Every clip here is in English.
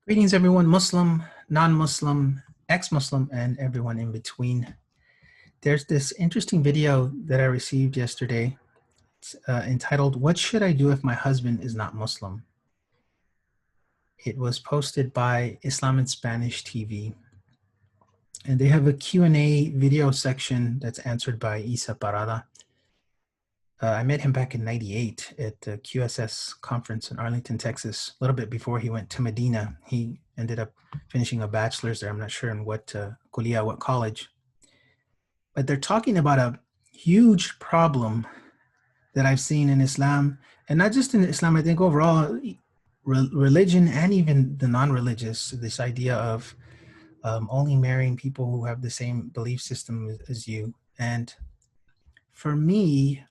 Greetings, everyone, Muslim, non-Muslim, ex-Muslim, and everyone in between. There's this interesting video that I received yesterday. It's entitled, "What Should I Do If My Husband Is Not Muslim?" It was posted by IslaminSpanish's TV. And they have a Q&A video section that's answered by Issa Parada. I met him back in '98 at the QSS conference in Arlington, Texas, a little bit before he went to Medina. He ended up finishing a bachelor's there. I'm not sure in what kuliya, what college. But they're talking about a huge problem that I've seen in Islam, and not just in Islam, I think overall, religion and even the non-religious, this idea of only marrying people who have the same belief system as you. And for me,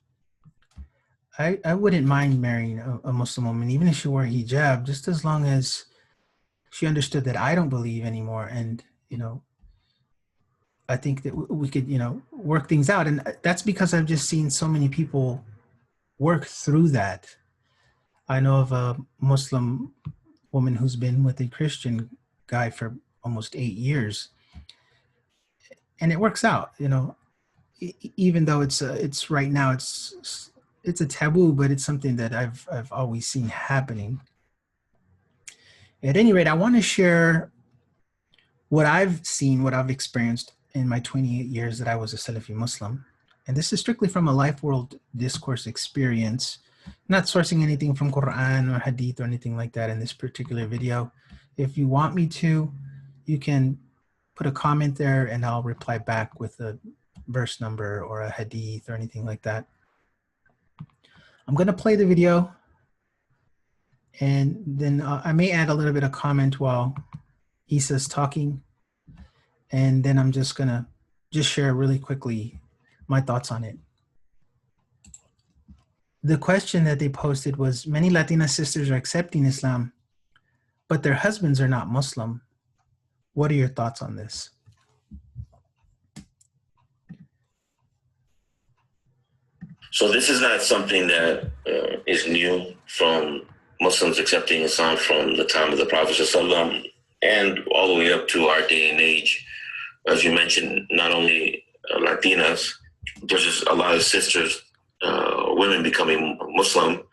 I wouldn't mind marrying a Muslim woman, even if she wore a hijab, just as long as she understood that I don't believe anymore. And, I think that we could, work things out. And that's because I've just seen so many people work through that. I know of a Muslim woman who's been with a Christian guy for almost 8 years. And it works out, even though it's right now, it's a taboo, but it's something that I've always seen happening. At any rate, I want to share what I've seen, what I've experienced in my 28 years that I was a Salafi Muslim. And this is strictly from a life world discourse experience, not sourcing anything from Quran or Hadith or anything like that in this particular video. If you want me to, you can put a comment there and I'll reply back with a verse number or a Hadith or anything like that. I'm going to play the video, and then I may add a little bit of comment while Issa's talking, and then I'm just going to share really quickly my thoughts on it. The question that they posted was, many Latina sisters are accepting Islam, but their husbands are not Muslim. What are your thoughts on this? So this is not something that is new from Muslims accepting Islam from the time of the Prophet ﷺ and all the way up to our day and age. As you mentioned, not only Latinas, there's just a lot of sisters, women becoming Muslim,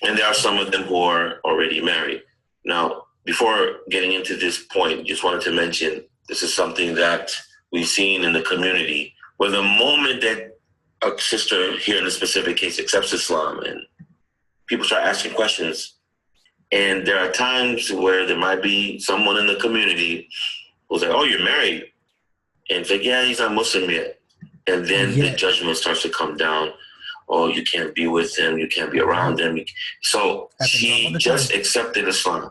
and there are some of them who are already married. Now, before getting into this point, just wanted to mention this is something that we've seen in the community, where the moment that a sister here in this specific case accepts Islam and people start asking questions, and there are times where there might be someone in the community who's like, "Oh, you're married," and it's like, "Yeah, he's not Muslim yet," and then the judgment starts to come down. "Oh, you can't be with him, you can't be around him." So she just accepted Islam.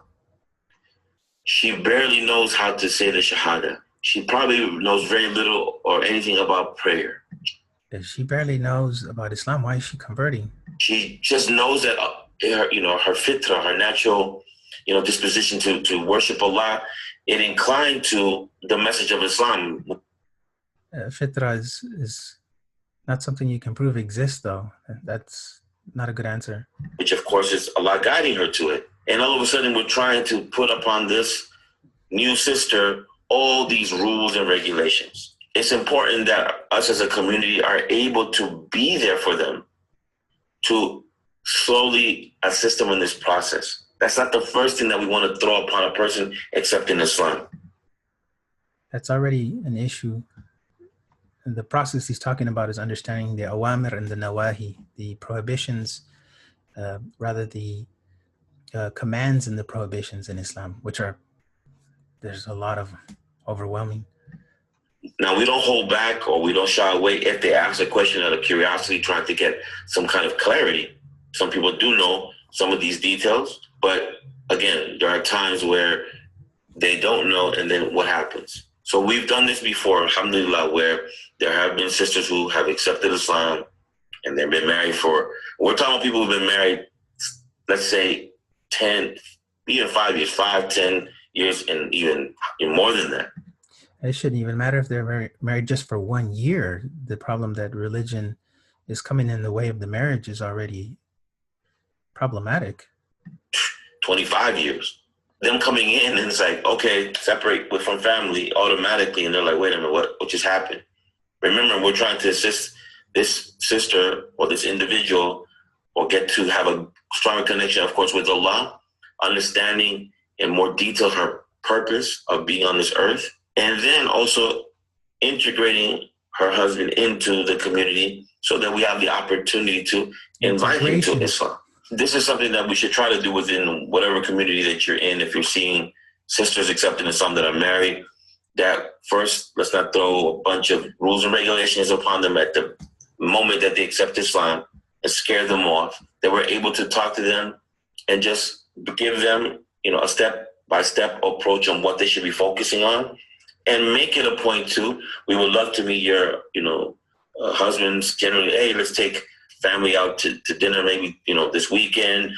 She barely knows how to say the Shahada. She probably knows very little or anything about prayer. If she barely knows about Islam, why is she converting? She just knows that her fitra, her natural disposition to worship Allah, it inclined to the message of Islam. Fitra is not something you can prove exists, though. That's not a good answer. Which, of course, is Allah guiding her to it. And all of a sudden, we're trying to put upon this new sister all these rules and regulations. It's important that us as a community are able to be there for them, to slowly assist them in this process. That's not the first thing that we want to throw upon a person accepting Islam. That's already an issue. And the process he's talking about is understanding the awamir and the nawahi, the prohibitions, the commands and the prohibitions in Islam, which there's a lot of overwhelming. Now, we don't hold back or we don't shy away if they ask a question out of curiosity, trying to get some kind of clarity. Some people do know some of these details, but again, there are times where they don't know, and then what happens? So we've done this before, alhamdulillah, where there have been sisters who have accepted Islam and they've been married we're talking about people who've been married, let's say 10, even 5 years, 5, 10 years, and even more than that. It shouldn't even matter if they're married just for 1 year. The problem that religion is coming in the way of the marriage is already problematic. 25 years. them coming in and it's like, okay, separate from family automatically. And they're like, wait a minute, what just happened? Remember, we're trying to assist this sister or this individual or get to have a stronger connection, of course, with Allah, understanding in more detail her purpose of being on this earth, and then also integrating her husband into the community so that we have the opportunity to invite him to Islam. This is something that we should try to do within whatever community that you're in. If you're seeing sisters accepting Islam that are married, that first, let's not throw a bunch of rules and regulations upon them at the moment that they accept Islam and scare them off. That we're able to talk to them and just give them, a step-by-step approach on what they should be focusing on, and make it a point too. We would love to meet your, husbands. Generally, hey, let's take family out to dinner, maybe this weekend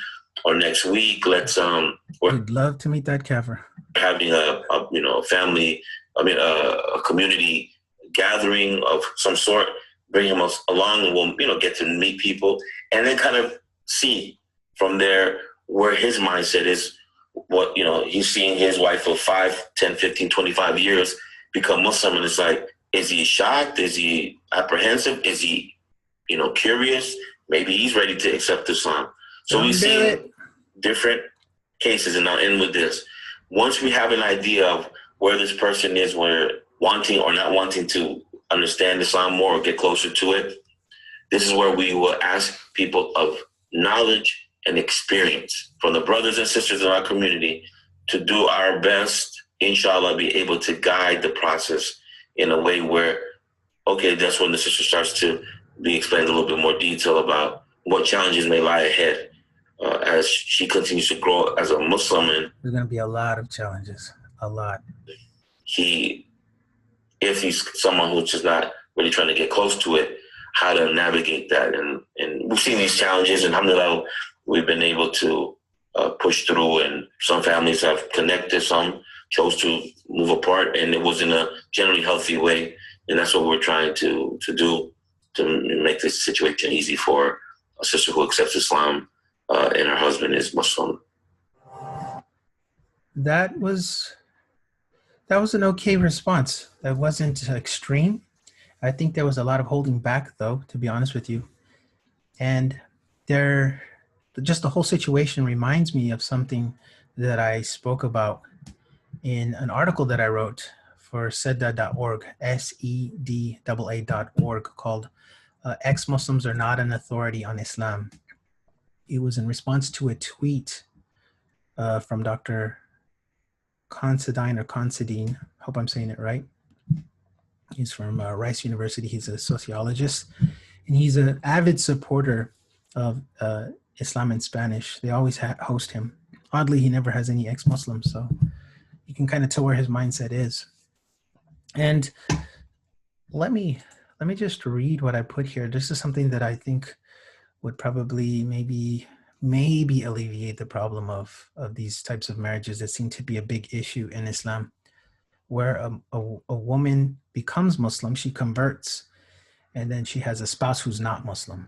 or next week. We'd love to meet that kafir. Having a family, a community gathering of some sort. Bring him along, and we'll get to meet people, and then kind of see from there where his mindset is. What he's seeing his wife of 5, 10, 15, 25 years become Muslim, and it's like, is he shocked? Is he apprehensive? Is he curious? Maybe he's ready to accept Islam. So we see different cases, and I'll end with this. Once we have an idea of where this person is, where wanting or not wanting to understand Islam more or get closer to it, this is where we will ask people of knowledge and experience from the brothers and sisters in our community to do our best, inshallah, be able to guide the process in a way where, okay, that's when the sister starts to be explained a little bit more detail about what challenges may lie ahead as she continues to grow as a Muslim. And there's going to be a lot of challenges, a lot. If he's someone who's just not really trying to get close to it, how to navigate that. And we've seen these challenges, and alhamdulillah, we've been able to push through, and some families have connected, some chose to move apart, and it was in a generally healthy way. And that's what we're trying to do to make this situation easy for a sister who accepts Islam and her husband is Muslim. That was an okay response. That wasn't extreme. I think there was a lot of holding back, though, to be honest with you. And just the whole situation reminds me of something that I spoke about in an article that I wrote for sedda.org, SEDAA.org, called Ex-Muslims Are Not an Authority on Islam. It was in response to a tweet from Dr. Considine, hope I'm saying it right. He's from Rice University. He's a sociologist, and he's an avid supporter of Islam in Spanish. They always host him. Oddly, he never has any ex-Muslims, so you can kind of tell where his mindset is. And let me just read what I put here. This is something that I think would probably maybe alleviate the problem of these types of marriages that seem to be a big issue in Islam, where a woman becomes Muslim, she converts, and then she has a spouse who's not Muslim.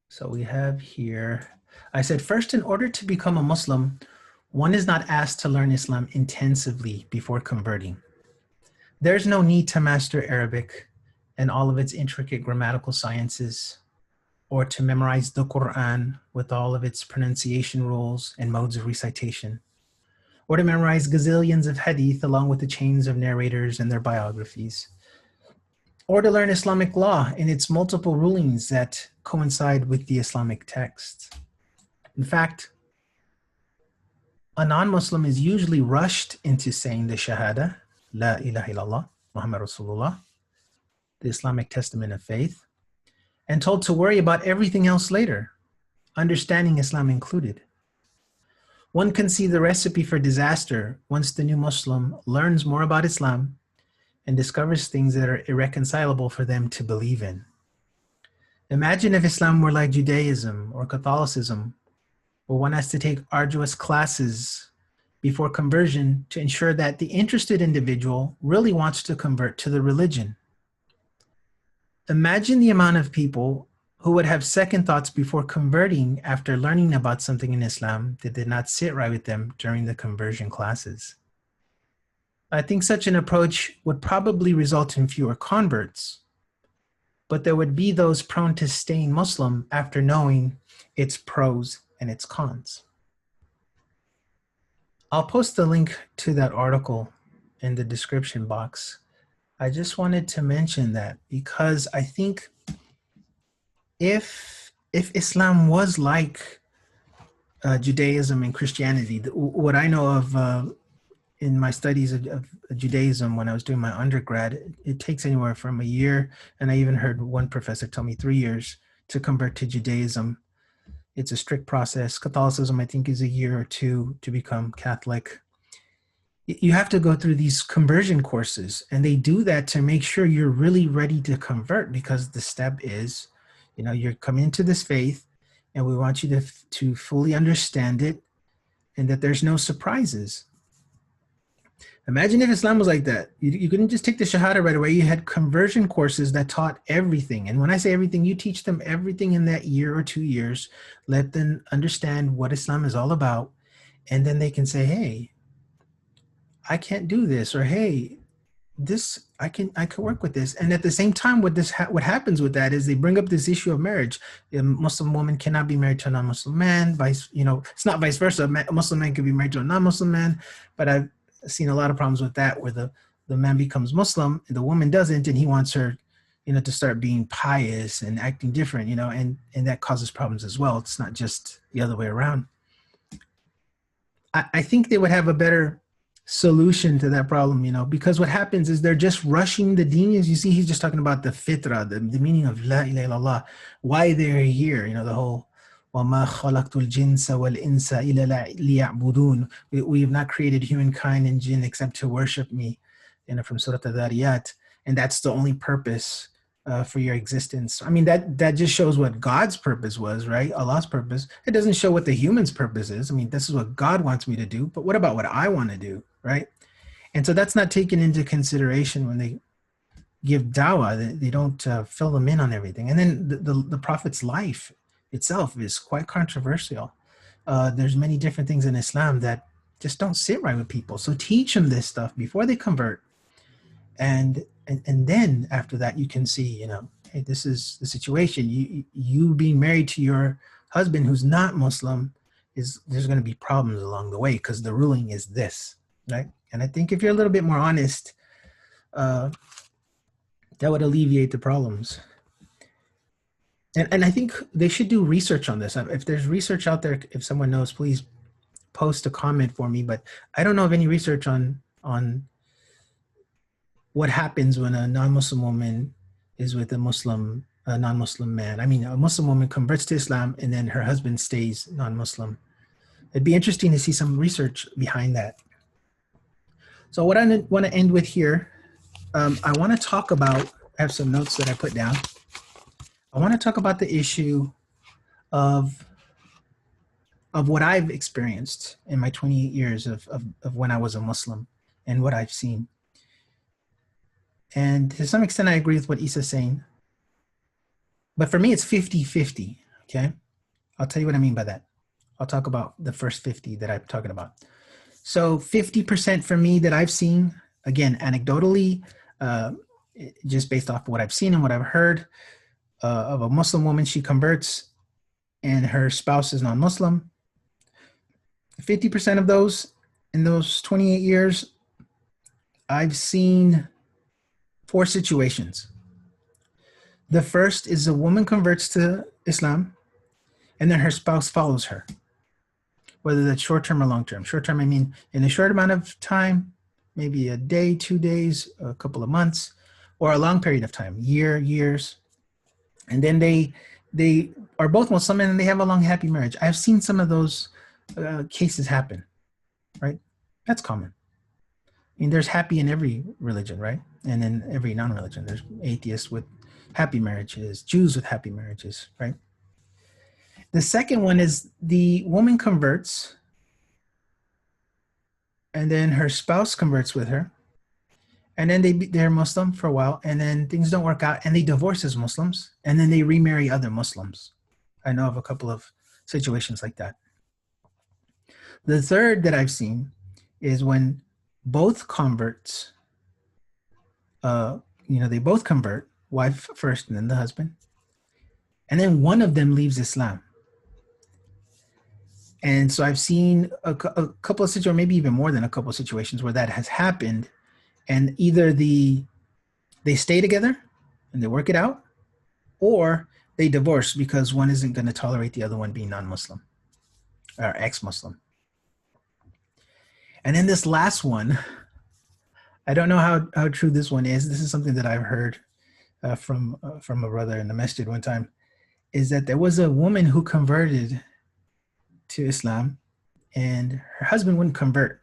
So we have here, I said, first, in order to become a Muslim, one is not asked to learn Islam intensively before converting. There's no need to master Arabic and all of its intricate grammatical sciences, or to memorize the Quran with all of its pronunciation rules and modes of recitation, or to memorize gazillions of hadith along with the chains of narrators and their biographies, or to learn Islamic law and its multiple rulings that coincide with the Islamic text. In fact, a non-Muslim is usually rushed into saying the Shahada, La ilaha illallah, Muhammad Rasulullah, the Islamic testament of faith, and told to worry about everything else later, understanding Islam included. One can see the recipe for disaster once the new Muslim learns more about Islam and discovers things that are irreconcilable for them to believe in. Imagine if Islam were like Judaism or Catholicism, where one has to take arduous classes before conversion to ensure that the interested individual really wants to convert to the religion. Imagine the amount of people who would have second thoughts before converting after learning about something in Islam that did not sit right with them during the conversion classes. I think such an approach would probably result in fewer converts, but there would be those prone to staying Muslim after knowing its pros and its cons. I'll post the link to that article in the description box. I just wanted to mention that because I think if Islam was like Judaism and Christianity, what I know of in my studies of Judaism when I was doing my undergrad, it takes anywhere from a year, and I even heard one professor tell me 3 years to convert to Judaism. It's a strict process. Catholicism, I think, is a year or two to become Catholic. You have to go through these conversion courses, and they do that to make sure you're really ready to convert, because the step is, you're coming into this faith, and we want you to fully understand it, and that there's no surprises. Imagine if Islam was like that. You couldn't just take the Shahada right away. You had conversion courses that taught everything. And when I say everything, you teach them everything in that year or 2 years. Let them understand what Islam is all about. And then they can say, hey, I can't do this. Or, hey, this, I can work with this. And at the same time, what happens with that is they bring up this issue of marriage. A Muslim woman cannot be married to a non-Muslim man. It's not vice versa. A Muslim man can be married to a non-Muslim man. But I've seen a lot of problems with that, where the man becomes Muslim and the woman doesn't, and he wants her, to start being pious and acting different, and that causes problems as well. It's not just the other way around. I think they would have a better solution to that problem, because what happens is they're just rushing the deen. As you see, he's just talking about the fitra, the meaning of la ilaha illallah, why they're here, the whole وَمَا خَلَقْتُ الْجِنسَ وَالْإِنسَ إِلَّا لِيَعْبُدُونَ. We have not created humankind and jinn except to worship me, from Surah Al-Dhariyat. And that's the only purpose for your existence. I mean, that just shows what God's purpose was, right? Allah's purpose. It doesn't show what the human's purpose is. I mean, this is what God wants me to do, but what about what I want to do, right? And so that's not taken into consideration when they give dawah. They don't fill them in on everything. And then the Prophet's life itself is quite controversial. There's many different things in Islam that just don't sit right with people. So teach them this stuff before they convert. And then after that, you can see, hey, this is the situation. You being married to your husband who's not Muslim, there's going to be problems along the way because the ruling is this, right? And I think if you're a little bit more honest, that would alleviate the problems. And I think they should do research on this. If there's research out there, if someone knows, please post a comment for me. But I don't know of any research on what happens when a non-Muslim woman is with a non-Muslim man. I mean, a Muslim woman converts to Islam and then her husband stays non-Muslim. It'd be interesting to see some research behind that. So what I want to end with here, I want to talk about, I have some notes that I put down. I want to talk about the issue of what I've experienced in my 28 years of when I was a Muslim and what I've seen. And to some extent, I agree with what Issa's saying. But for me, it's 50-50, okay? I'll tell you what I mean by that. I'll talk about the first 50 that I'm talking about. So 50% for me that I've seen, again, anecdotally, just based off of what I've seen and what I've heard, of a Muslim woman, she converts and her spouse is non-Muslim. 50% of those, in those 28 years, I've seen 4 situations. The first is a woman converts to Islam and then her spouse follows her, whether that's short-term or long-term. Short-term, I mean, in a short amount of time, maybe a day, 2 days, a couple of months, or a long period of time, years. And then they are both Muslim and they have a long, happy marriage. I've seen some of those cases happen, right? That's common. I mean, there's happy in every religion, right? And in every non-religion. There's atheists with happy marriages, Jews with happy marriages, right? The second one is the woman converts and then her spouse converts with her. and then they're Muslim for a while, and then things don't work out, and they divorce as Muslims, and then they remarry other Muslims. I know of a couple of situations like that. The third that I've seen is when both converts, they both convert, wife first and then the husband, and then one of them leaves Islam. And so I've seen a couple of situations, maybe even more than a couple of situations where that has happened, and either they stay together and they work it out, or they divorce because one isn't going to tolerate the other one being non-Muslim or ex-Muslim. And then this last one, I don't know how true this one is. This is something that I've heard from a brother in the masjid one time, is that there was a woman who converted to Islam and her husband wouldn't convert.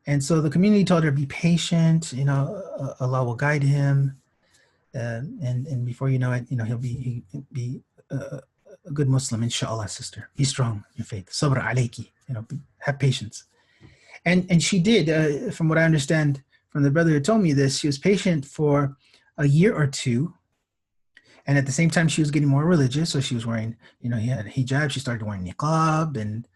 And so the community told her, be patient, Allah will guide him. And before you know it, he'll be a good Muslim, inshallah, sister. Be strong in faith. Sabr alayki, have patience. And she did, from what I understand from the brother who told me this, she was patient for a year or two. And at the same time, she was getting more religious. So she was wearing, he had hijab. She started wearing niqab and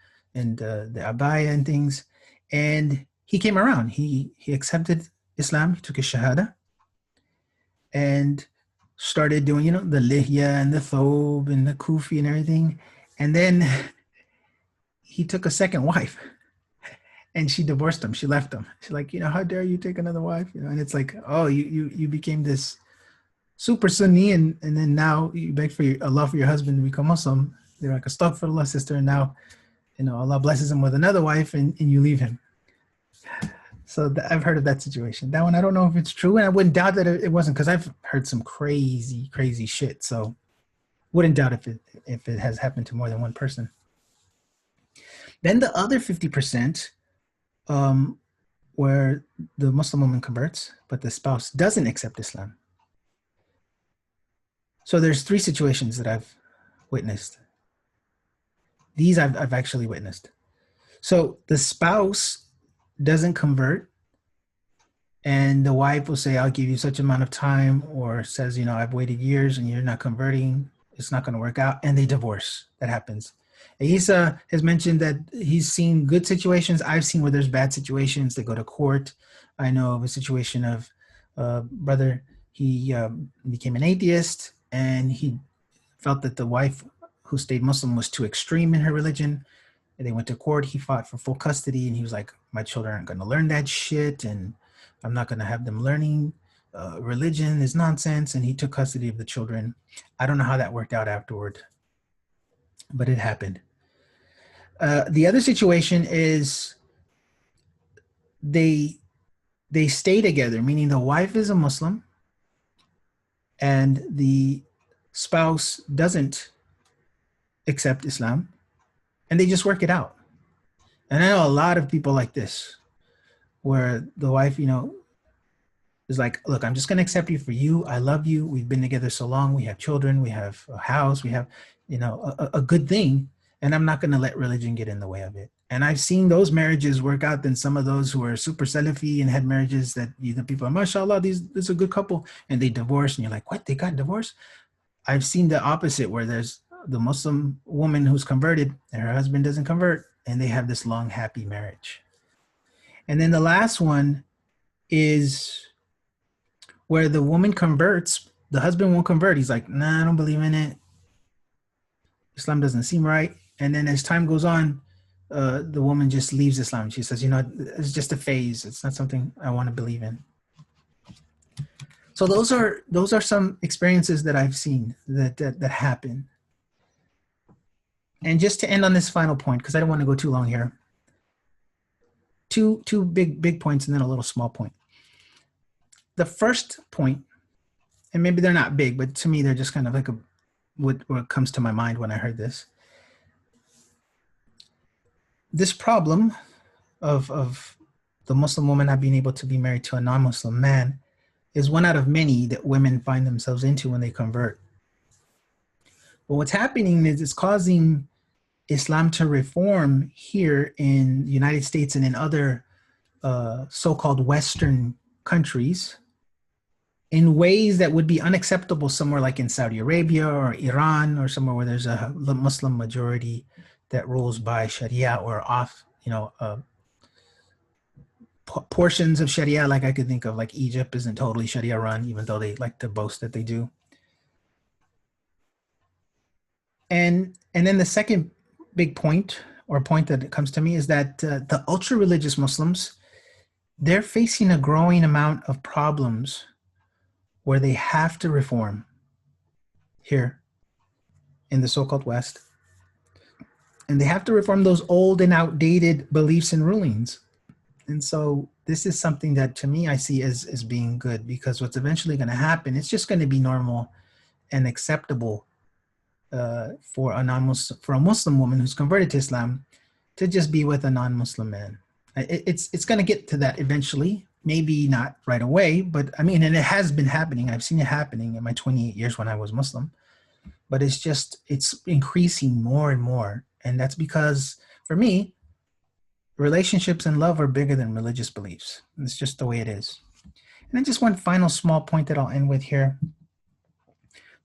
the abaya and things. And he came around. He accepted Islam. He took his shahada and started doing, the lihya and the thob and the kufi and everything. And then he took a second wife. And she divorced him. She left him. She's like, how dare you take another wife? And it's like, oh, you became this super Sunni, and then now you beg for Allah for your husband to become Muslim. They're like, astaghfirullah, sister, and now, Allah blesses him with another wife, and you leave him. So I've heard of that situation. That one, I don't know if it's true, and I wouldn't doubt that it wasn't, because I've heard some crazy, crazy shit. So wouldn't doubt if it has happened to more than one person. Then the other 50%, where the Muslim woman converts, but the spouse doesn't accept Islam. So there's 3 situations that I've witnessed. These I've actually witnessed. So the spouse doesn't convert, and the wife will say, I'll give you such amount of time, or says, I've waited years and you're not converting. It's not going to work out. And they divorce. That happens. Issa has mentioned that he's seen good situations. I've seen where there's bad situations. They go to court. I know of a situation of brother, he became an atheist, and he felt that the wife who stayed Muslim was too extreme in her religion. And they went to court. He fought for full custody, and he was like, my children aren't going to learn that shit, and I'm not going to have them learning religion is nonsense. And he took custody of the children. I don't know how that worked out afterward, but it happened. The other situation is they stay together, meaning the wife is a Muslim and the spouse doesn't accept Islam, and they just work it out. And I know a lot of people like this, where the wife, is like, look, I'm just going to accept you for you. I love you. We've been together so long. We have children. We have a house. We have, a good thing. And I'm not going to let religion get in the way of it. And I've seen those marriages work out than some of those who are super Salafi and had marriages that the people are, mashallah, this is a good couple, and they divorce. And you're like, what? They got divorced? I've seen the opposite, where there's the Muslim woman who's converted and her husband doesn't convert, and they have this long, happy marriage. And then the last one is where the woman converts, the husband won't convert. He's like, nah, I don't believe in it. Islam doesn't seem right. And then as time goes on, the woman just leaves Islam. She says, it's just a phase. It's not something I want to believe in. So those are some experiences that I've seen that happen. And just to end on this final point, because I don't want to go too long here, two big points and then a little small point. The first point, and maybe they're not big, but to me they're just kind of like what comes to my mind when I heard this. This problem of the Muslim woman not being able to be married to a non-Muslim man is one out of many that women find themselves into when they convert. But what's happening is it's causing Islam to reform here in the United States and in other so-called Western countries in ways that would be unacceptable somewhere like in Saudi Arabia or Iran or somewhere where there's a Muslim majority that rules by Sharia or off, portions of Sharia. Like I could think of like Egypt isn't totally Sharia run, even though they like to boast that they do. And then the second big point that comes to me is that the ultra religious Muslims, they're facing a growing amount of problems where they have to reform here in the so-called West. And they have to reform those old and outdated beliefs and rulings. And so this is something that to me I see as being good, because what's eventually going to happen, it's just going to be normal and acceptable for a Muslim woman who's converted to Islam to just be with a non-Muslim man. It's going to get to that eventually, maybe not right away, but I mean, and it has been happening. I've seen it happening in my 28 years when I was Muslim, but it's increasing more and more. And that's because for me, relationships and love are bigger than religious beliefs. It's just the way it is. And then just one final small point that I'll end with here.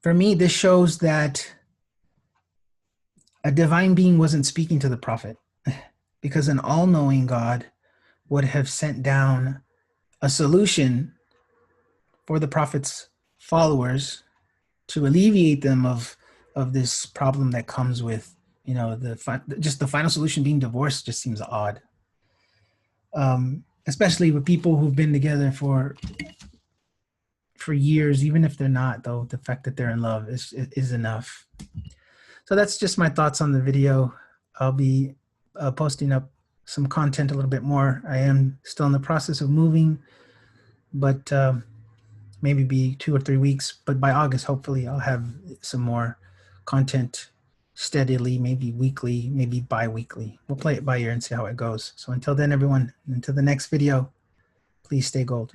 For me, this shows that a divine being wasn't speaking to the prophet, because an all-knowing God would have sent down a solution for the prophet's followers to alleviate them of this problem that comes with, just the final solution being divorce just seems odd. Especially with people who've been together for years, even if they're not, though, the fact that they're in love is enough. So that's just my thoughts on the video. I'll be posting up some content a little bit more. I am still in the process of moving, but maybe be 2 or 3 weeks. But by August, hopefully, I'll have some more content steadily, maybe weekly, maybe bi-weekly. We'll play it by ear and see how it goes. So until then, everyone, until the next video, please stay gold.